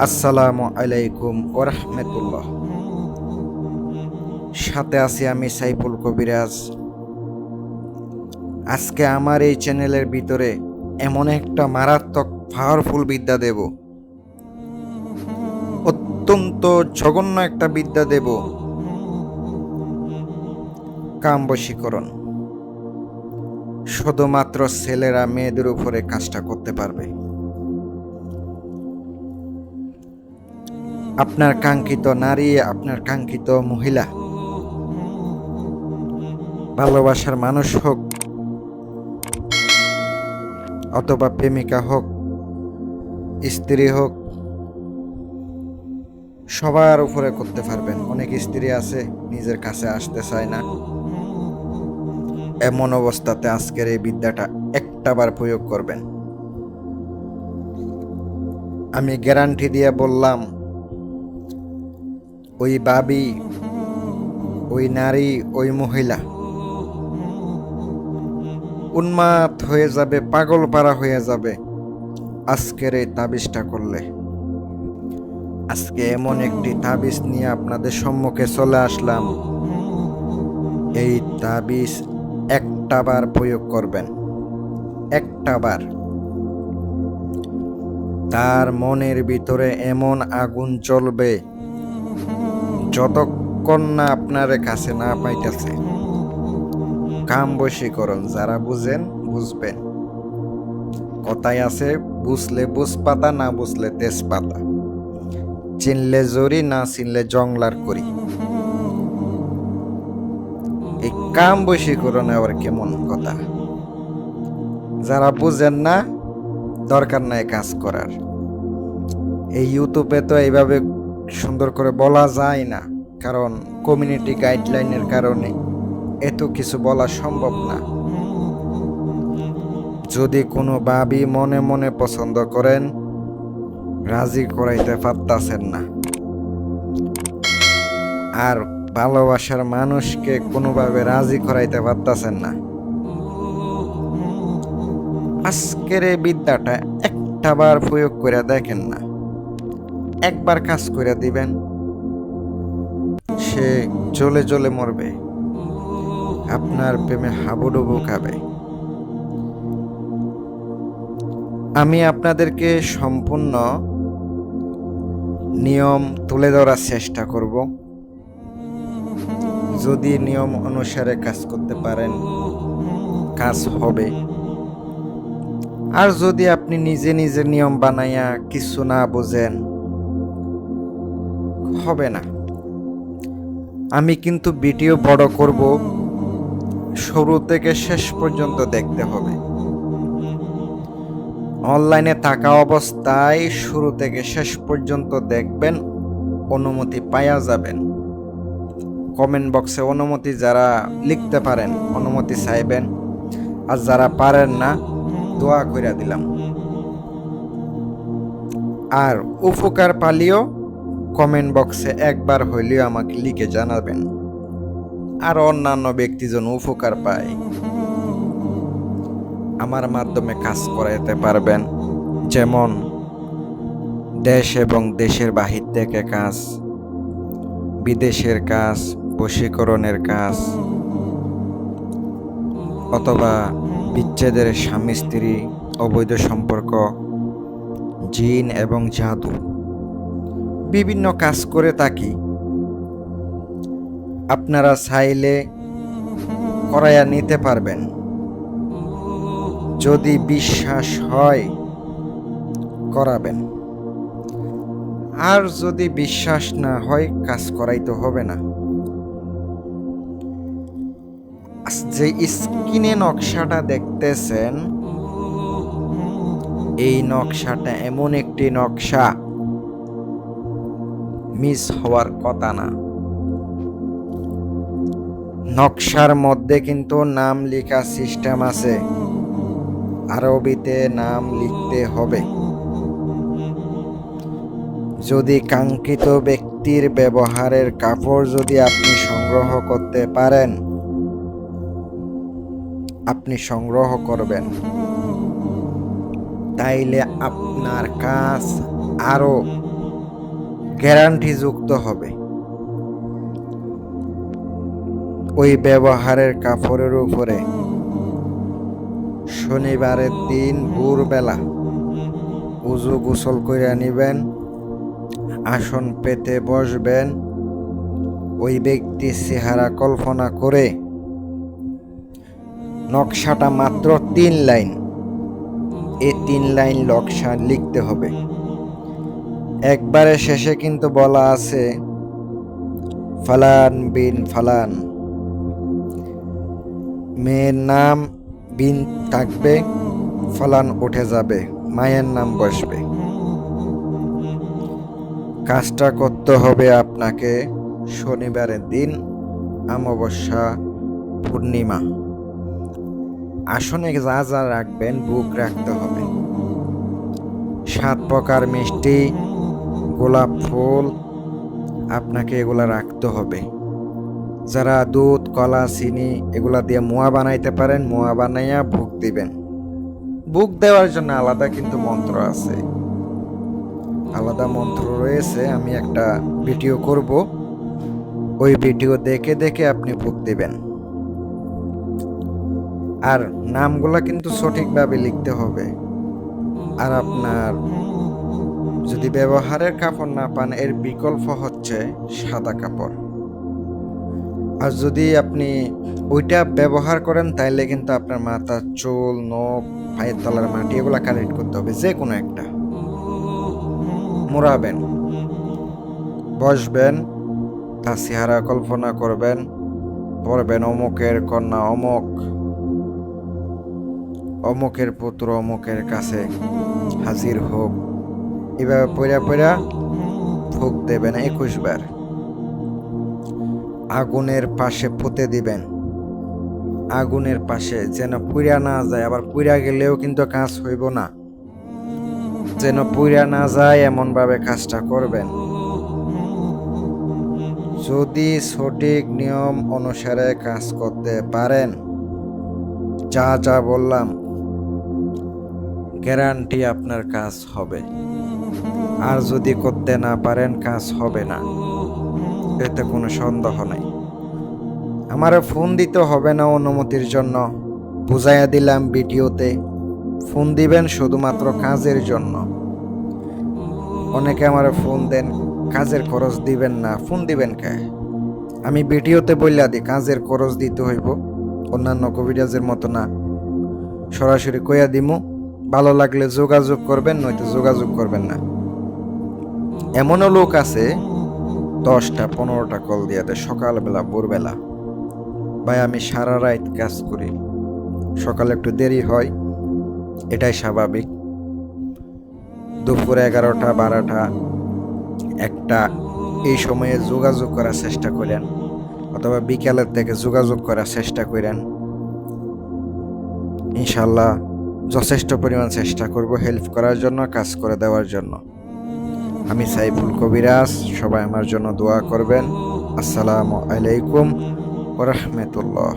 আসসালামু আলাইকুম ওরহমতুল্লাহ। সাথে আছি আমি সাইফুল কবিরাজ। আজকে আমার এই চ্যানেলের ভিতরে এমন একটা মারাত্মক পাওয়ারফুল বিদ্যা দেব, অত্যন্ত জঘন্য একটা বিদ্যা দেব, কাম বশীকরণ। শুধুমাত্র ছেলেরা মেয়েদের উপরে কাজটা করতে পারবে। আপনার কাঙ্ক্ষিত নারী, আপনার কাঙ্ক্ষিত মহিলা, ভালোবাসার মানুষ হোক অথবা প্রেমিকা হোক, স্ত্রী হোক, সবার উপরে করতে পারবেন। অনেক স্ত্রী আছে নিজের কাছে আসতে চায় না, এমন অবস্থাতে আজকের এই বিদ্যাটা একটাবার প্রয়োগ করবেন। আমি গ্যারান্টি দিয়ে বললাম, ওই বাবি, ওই নারী, ওই মহিলা উন্মাদ হয়ে যাবে, পাগল পারা হয়ে যাবে আজকের এই তাবিজটা করলে। আজকে এমন একটি তাবিজ নিয়ে আপনাদের সম্মুখে চলে আসলাম। এই তাবিজ একটাবার প্রয়োগ করবেন, একটাবার। তার মনের ভিতরে এমন আগুন জ্বলবে যতক্ষণ না আপনার কাছে না পাইতেছে। কাম বশীকরণ যারা বুঝেন বুঝবেন। কথায় আছে, বুঝলে বুঝ পাতা, না বুঝলে তেজপাতা। চিনলে জরি, না চিনলে জংলার করি। এই কাম বশীকরণ আবার কেমন কথা? যারা বুঝেন না, দরকার নাই কাজ করার। এই ইউটিউবে তো এইভাবে সুন্দর করে বলা যায় না, কারণ কমিউনিটি গাইডলাইনের কারণে এত কিছু বলা সম্ভব না। যদি কোনো ভাবি মনে মনে পছন্দ করেন, রাজি করাইতে পারতাছেন না, আর ভালোবাসার মানুষকে কোনোভাবে রাজি করাইতে পারতাছেন না, আজকের এই বিদ্যাটা একটাবার প্রয়োগ করে দেখেন না। একবার কাজ করে দিবেন, সে জ্বলে জ্বলে মরবে, আপনার প্রেমে হাবুডুবু খাবে। আমি আপনাদেরকে সম্পূর্ণ নিয়ম তুলে ধরার চেষ্টা করব। যদি নিয়ম অনুসারে কাজ করতে পারেন, কাজ হবে। আর যদি আপনি নিজে নিজে নিয়ম বানাইয়া কিছু না বোঝেন, হবে না। আমি কিন্তু ভিডিও বড় করব, শুরু থেকে শেষ পর্যন্ত দেখতে হবে। অনলাইনে থাকা অবস্থায় শুরু থেকে শেষ পর্যন্ত দেখবেন, অনুমতি পাওয়া যাবেন। কমেন্ট বক্সে অনুমতি যারা লিখতে পারেন অনুমতি চাইবেন, আর যারা পারেন না দোয়া কইরা দিলাম। আর উপকার পালিও কমেন্ট বক্সে একবার হইলেও আমাকে লিখে জানাবেন, আর অন্যান্য ব্যক্তি যেন উপকার পায়, আমার মাধ্যমে কাজ করাইতে পারবেন। যেমন দেশ এবং দেশের বাহির থেকে কাজ, বিদেশের কাজ, বশীকরণের কাজ, অথবা বিচ্ছেদের স্বামী স্ত্রী, অবৈধ সম্পর্ক, জিন এবং জাদু, বিভিন্ন কাজ করে থাকি। আপনারা চাইলে করাইয়া নিতে পারবেন। যদি বিশ্বাস হয় করাবেন, আর যদি বিশ্বাস না হয় কাজ করাইতে হবে না। যে স্ক্রিনে নকশাটা দেখতেছেন, এই নকশাটা এমন একটি নকশা, মিস হওয়ার কথা না। নকশার মধ্যে কিন্তু নাম লেখা সিস্টেম আছে, আরবিতে নাম লিখতে হবে। যদি কাঙ্ক্ষিত ব্যক্তির ব্যবহারের কাপড় যদি আপনি সংগ্রহ করতে পারেন, আপনি সংগ্রহ করবেন, তাইলে আপনার কাজ আরো গ্যারান্টি যুক্ত হবে। ওই ব্যবহারের কাপড়ের উপরে শনিবারের দিন ভোরবেলা উজু গোসল করে নিবেন, আসন পেতে বসবেন, ওই ব্যক্তির চেহারা কল্পনা করে নকশাটা মাত্র 3 লাইন, এই 3 লাইন নকশা লিখতে হবে। একবারে শেষে কিন্তু বলা আছে ফালান বিন ফালান, মেয়ের নাম বিন থাকবে, ফালান উঠে যাবে, মায়ের নাম বসবে। কাজটা করতে হবে আপনাকে শনিবারের দিন, অমাবস্যা, পূর্ণিমা। আসনে যা যা রাখবেন বুক রাখতে হবে, 7 প্রকার মিষ্টি, গোলাপ ফুল, আপনাকে এগুলা রাখতে হবে। যারা দুধ, কলা, চিনি এগুলা দিয়ে মোয়া বানাইতে পারেন, মোয়া বানাইয়া ভোগ দিবেন। ভোগ দেওয়ার জন্য আলাদা কিন্তু মন্ত্র আছে, আলাদা মন্ত্র রয়েছে। আমি একটা ভিডিও করব, ওই ভিডিও দেখে দেখে আপনি ভোগ দিবেন। আর নামগুলা কিন্তু সঠিকভাবে লিখতে হবে। আর আপনার যদি ব্যবহারের কাপড় না পান, এর বিকল্প হচ্ছে সাদা কাপড়। আর যদি আপনি ওইটা ব্যবহার করেন তাইলে কিন্তু আপনার মাথা, চুল, নখ, পায়ের তলার মাটি এগুলা কালেক্ট করতে হবে, যে কোনো একটা মোড়াবেন, বসবেন, তার চেহারা কল্পনা করবেন, পড়বেন অমুকের কন্যা অমুক, অমুকের পুত্র অমুকের কাছে হাজির হোক, এভাবে পড়া পড়া ভোগ দেবেন 21 বার। আগুনের পাশে পুঁতে দিবেন, আগুনের পাশে, যেন পুড়া না যায়। আবার পুড়া গেলেও কিন্তু কাজ হইব না, যেন পুড়া না যায় এমন ভাবে কাজটা করবেন। যদি সঠিক নিয়ম অনুসারে কাজ করতে পারেন, যা যা বললাম, গ্যারান্টি আপনার কাজ হবে। আর যদি করতে না পারেন, কাজ হবে না, এতে কোনো সন্দেহ নাই। আমার ফোন দিতে হবে না অনুমতির জন্য, বুঝাইয়া দিলাম ভিডিওতে। ফোন দিবেন শুধুমাত্র কাজের জন্য। অনেকে আমার ফোন দেন, কাজের খরচ দিবেন না, ফোন দিবেন কে? আমি ভিডিওতে বললা দিই কাজের খরচ দিতে হইব, অন্যান্য কবিরাজের মতো না। সরাসরি কইয়া দিমু, ভালো লাগলে যোগাযোগ করবেন, নয়তো যোগাযোগ করবেন না। এমনও লোক আছে 10টা 15টা কল দিয়ে দেয় সকালবেলা ভোরবেলা, ভাই আমি সারা রাত কাজ করি, সকালে একটু দেরি হয়, এটাই স্বাভাবিক। দুপুর 11টা 12টা 1টা এই সময়ে যোগাযোগ করার চেষ্টা করেন, অথবা বিকালের থেকে যোগাযোগ করার চেষ্টা করেন। ইনশাল্লাহ যথেষ্ট পরিমাণ চেষ্টা করব হেল্প করার জন্য, কাজ করে দেওয়ার জন্য। আমি সাইফুল কবিরাজ, সবাই আমার জন্য দোয়া করবেন। আসসালামু আলাইকুম ওয়া রাহমাতুল্লাহ।